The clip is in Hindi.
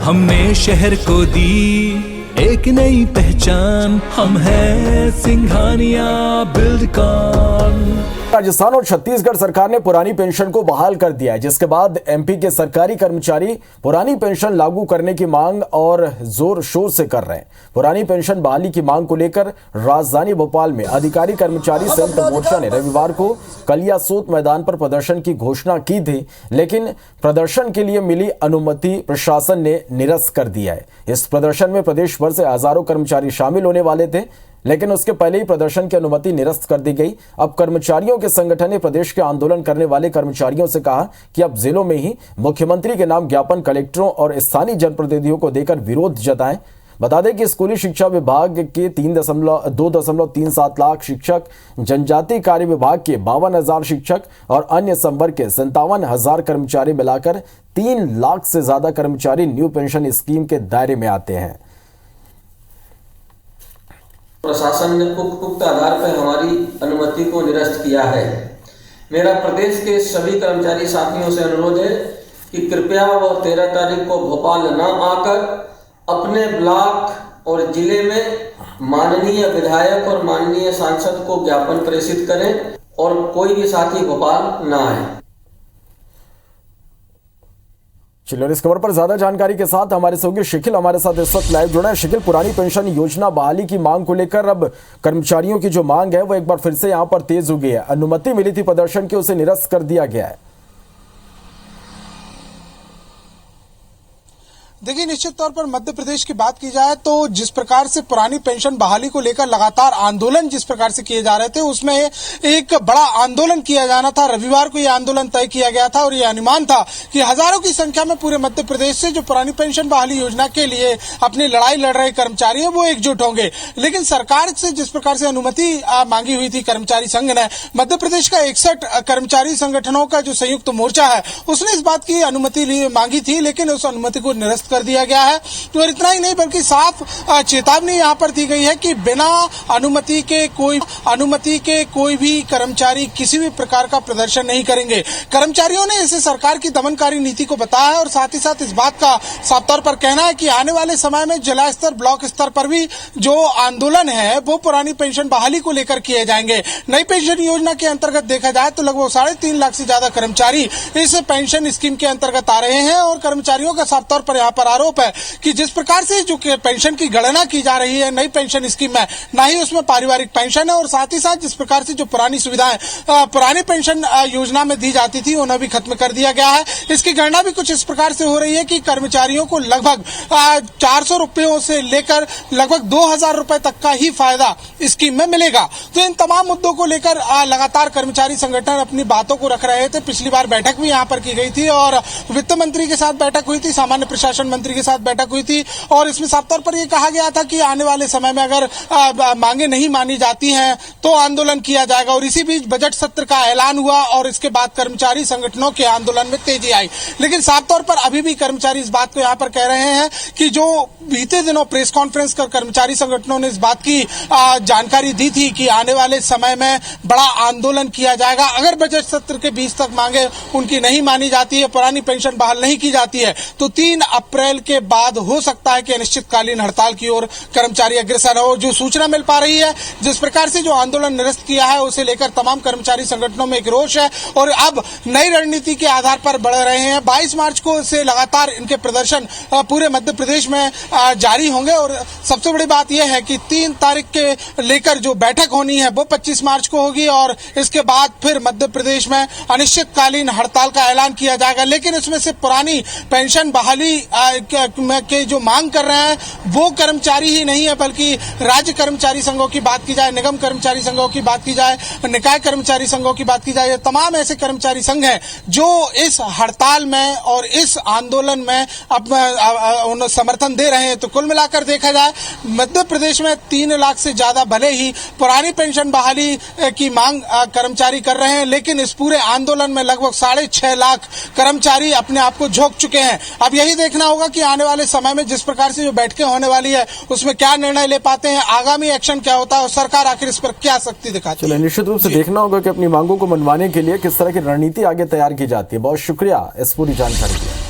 हमने शहर को दी एक नई पहचान, हम हैं सिंघानिया बिल्डकॉन। राजस्थान और छत्तीसगढ़ सरकार ने पुरानी पेंशन को बहाल कर दिया है, जिसके बाद एमपी के सरकारी कर्मचारी पुरानी पेंशन लागू करने की मांग और जोर शोर से कर रहे हैं। पुरानी पेंशन बहाली की मांग को लेकर राजधानी भोपाल में अधिकारी कर्मचारी संयुक्त मोर्चा ने रविवार को कलियासोत मैदान पर प्रदर्शन की घोषणा की थी, लेकिन प्रदर्शन के लिए मिली अनुमति प्रशासन ने निरस्त कर दिया है। इस प्रदर्शन में प्रदेश भर से हजारों कर्मचारी शामिल होने वाले थे, लेकिन उसके पहले ही प्रदर्शन की अनुमति निरस्त कर दी गई। अब कर्मचारियों के संगठन ने प्रदेश के आंदोलन करने वाले कर्मचारियों से कहा कि अब जिलों में ही मुख्यमंत्री के नाम ज्ञापन कलेक्टरों और स्थानीय जनप्रतिनिधियों को देकर विरोध जताएं। बता दें कि स्कूली शिक्षा विभाग के 2.37 लाख शिक्षक, जनजातीय कार्य विभाग के 52,000 शिक्षक और अन्य संवर्ग के 57,000 कर्मचारी मिलाकर 3 लाख से ज्यादा कर्मचारी न्यू पेंशन स्कीम के दायरे में आते हैं। प्रशासन ने पुख्ता आधार पर हमारी अनुमति को निरस्त किया है। मेरा प्रदेश के सभी कर्मचारी साथियों से अनुरोध है कि कृपया वो 13 तारीख को भोपाल न आकर अपने ब्लॉक और जिले में माननीय विधायक और माननीय सांसद को ज्ञापन प्रेषित करें और कोई भी साथी भोपाल न आए। चलिए, इस खबर पर ज्यादा जानकारी के साथ हमारे सहयोगी शिखिल हमारे साथ इस वक्त लाइव जुड़ा है। शिखिल, पुरानी पेंशन योजना बहाली की मांग को लेकर अब कर्मचारियों की जो मांग है वो एक बार फिर से यहां पर तेज हो गई है। अनुमति मिली थी प्रदर्शन की, उसे निरस्त कर दिया गया है। देखिए, निश्चित तौर पर मध्य प्रदेश की बात की जाए तो जिस प्रकार से पुरानी पेंशन बहाली को लेकर लगातार आंदोलन जिस प्रकार से किए जा रहे थे, उसमें एक बड़ा आंदोलन किया जाना था। रविवार को यह आंदोलन तय किया गया था और यह अनुमान था कि हजारों की संख्या में पूरे मध्य प्रदेश से जो पुरानी पेंशन बहाली योजना के लिए अपनी लड़ाई लड़ रहे कर्मचारी हैं वो एकजुट होंगे। लेकिन सरकार से जिस प्रकार से अनुमति मांगी हुई थी कर्मचारी संघ ने, मध्य प्रदेश का 61 कर्मचारी संगठनों का जो संयुक्त मोर्चा है उसने इस बात की अनुमति मांगी थी, लेकिन उस अनुमति को निरस्त कर दिया गया है। और इतना ही नहीं बल्कि साफ चेतावनी यहां पर दी गई है कि बिना अनुमति के कोई भी कर्मचारी किसी भी प्रकार का प्रदर्शन नहीं करेंगे। कर्मचारियों ने इसे सरकार की दमनकारी नीति को बताया है और साथ ही साथ इस बात का साफ तौर पर कहना है कि आने वाले समय में जिला स्तर, ब्लॉक स्तर पर भी जो आंदोलन है वो पुरानी पेंशन बहाली को लेकर किए जाएंगे। नई पेंशन योजना के अंतर्गत देखा जाए तो लगभग 3.5 लाख से ज्यादा कर्मचारी इस पेंशन स्कीम के अंतर्गत आ रहे हैं और कर्मचारियों का साफ तौर पर यहाँ पर आरोप है कि जिस प्रकार से जो पेंशन की गणना की जा रही है नई पेंशन स्कीम में, ना ही उसमें पारिवारिक पेंशन है और साथ ही साथ जिस प्रकार से जो पुरानी सुविधाएं पुरानी पेंशन योजना में दी जाती थी उन्हें भी खत्म कर दिया गया है। इसकी गणना भी कुछ इस प्रकार से हो रही है कि कर्मचारियों को लगभग 400 रुपयों से लेकर लगभग 2,000 रुपए तक का ही फायदा स्कीम में मिलेगा। तो इन तमाम मुद्दों को लेकर लगातार कर्मचारी संगठन अपनी बातों को रख रहे थे। पिछली बार बैठक भी यहाँ पर की गई थी और वित्त मंत्री के साथ बैठक हुई थी, सामान्य प्रशासन मंत्री के साथ बैठक हुई थी और इसमें साफ तौर पर यह कहा गया था कि आने वाले समय में अगर मांगे नहीं मानी जाती हैं तो आंदोलन किया जाएगा। और इसी बीच बजट सत्र का ऐलान हुआ और इसके बाद कर्मचारी संगठनों के आंदोलन में तेजी आई। लेकिन साफ तौर पर अभी भी कर्मचारी इस बात को यहाँ पर कह रहे हैं कि जो बीते दिनों प्रेस कॉन्फ्रेंस कर कर्मचारी संगठनों ने इस बात की जानकारी दी थी कि आने वाले समय में बड़ा आंदोलन किया जाएगा अगर बजट सत्र के बीच तक मांगे उनकी नहीं मानी जाती है, पुरानी पेंशन बहाल नहीं की जाती है, तो 3 अप्रैल के बाद हो सकता है कि अनिश्चितकालीन हड़ताल की ओर कर्मचारी अग्रसर हो। जो सूचना मिल पा रही है, जिस प्रकार से जो आंदोलन निरस्त किया है उसे लेकर तमाम कर्मचारी संगठनों में एक रोष है और अब नई रणनीति के आधार पर बढ़ रहे हैं। 22 मार्च को से लगातार इनके प्रदर्शन पूरे मध्य प्रदेश में जारी होंगे और सबसे बड़ी बात यह है कि 3 तारीख के लेकर जो बैठक होनी है वो 25 मार्च को होगी और इसके बाद फिर मध्य प्रदेश में अनिश्चितकालीन हड़ताल का ऐलान किया जाएगा। लेकिन इसमें से पुरानी पेंशन बहाली के जो मांग कर रहे हैं वो कर्मचारी ही नहीं है, बल्कि राज्य कर्मचारी संघों की बात की जाए, निगम कर्मचारी संघों की बात की जाए, निकाय कर्मचारी संघों की बात की जाए, तमाम ऐसे कर्मचारी संघ हैं जो इस हड़ताल में और इस आंदोलन में अब समर्थन दे रहे हैं। तो कुल मिलाकर देखा जाए मध्य प्रदेश में 3 लाख से ज्यादा भले ही पुरानी पेंशन बहाली की मांग कर्मचारी कर रहे हैं, लेकिन इस पूरे आंदोलन में लगभग 6.5 लाख कर्मचारी अपने आप को झोंक चुके हैं। अब यही देखना होगा कि आने वाले समय में जिस प्रकार से जो बैठकें होने वाली है उसमें क्या निर्णय ले पाते हैं, आगामी एक्शन क्या होता है और सरकार आखिर इस पर क्या सख्ती दिखाती है। निश्चित रूप से देखना होगा कि अपनी मांगों को मनवाने के लिए किस तरह की रणनीति आगे तैयार की जाती है। बहुत शुक्रिया इस पूरी जानकारी के लिए।